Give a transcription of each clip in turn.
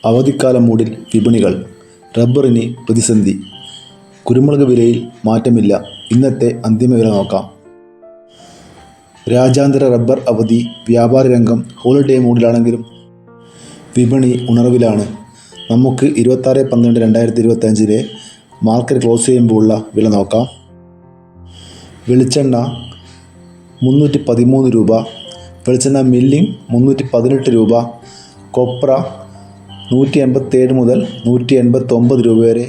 അവധിക്കാല മൂഡിൽ വിപണികൾ. റബ്ബറിന് പ്രതിസന്ധി. കുരുമുളക് വിലയിൽ മാറ്റമില്ല. ഇന്നത്തെ അന്തിമ വില നോക്കാം. രാജ്യാന്തര റബ്ബർ അവധി. വ്യാപാര രംഗം ഹോളിഡേ മൂഡിലാണെങ്കിലും വിപണി ഉണർവിലാണ്. നമുക്ക് 26/12/2025 മാർക്കറ്റ് ക്ലോസ് ചെയ്യുമ്പോൾ ഉള്ള വില നോക്കാം. വെളിച്ചെണ്ണ 313 രൂപ. വെളിച്ചെണ്ണ മില്ലിംഗ് 318 രൂപ. കൊപ്ര 187 മുതൽ 189 രൂപ വരെ.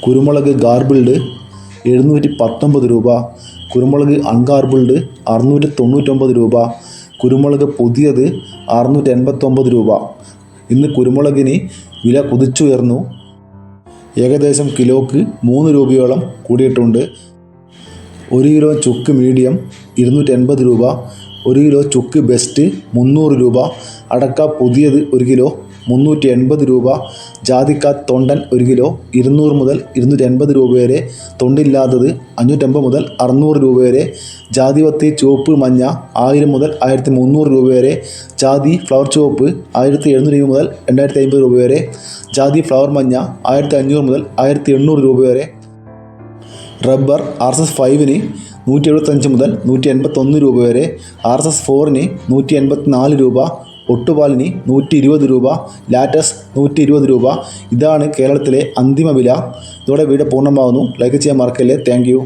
കുരുമുളക് ഗാർബിൾഡ് 719 രൂപ. കുരുമുളക് അൺഗാർബിൾഡ് 699 രൂപ. കുരുമുളക് പുതിയത് 689 രൂപ. ഇന്ന് കുരുമുളകിന് വില കുതിച്ചുയർന്നു. ഏകദേശം കിലോക്ക് 3 രൂപയോളം കൂടിയിട്ടുണ്ട്. 1 കിലോ ചുക്ക് മീഡിയം 280 രൂപ. 1 കിലോ ചുക്ക് ബെസ്റ്റ് 300 രൂപ. അടക്ക പുതിയത് 1 കിലോ 380 രൂപ. ജാതിക്ക തൊണ്ടൻ 1 കിലോ 200 മുതൽ 280 രൂപ വരെ. തൊണ്ടില്ലാത്തത് 550 മുതൽ 600 രൂപ വരെ. ജാതിപത്തി ചുവപ്പ് മഞ്ഞ 1000 മുതൽ 1300 രൂപ വരെ. ജാതി ഫ്ലവർ ചുവപ്പ് 1700 രൂപ മുതൽ 2050 രൂപ വരെ. ജാതി ഫ്ലവർ മഞ്ഞ 1500 മുതൽ 1800 രൂപ വരെ. റബ്ബർ RSS 5-ന് 175 മുതൽ 181 രൂപ വരെ. RSS 4-ന് 184 രൂപ. ഒട്ടുപാലിന് 120 രൂപ. ലാറ്റസ് 120 രൂപ. ഇതാണ് കേരളത്തിലെ അന്തിമ വില. ഇതോടെ വീഡിയോ പൂർണ്ണമാകുന്നു. ലൈക്ക് ചെയ്യാൻ മറക്കല്ലേ. Thank you.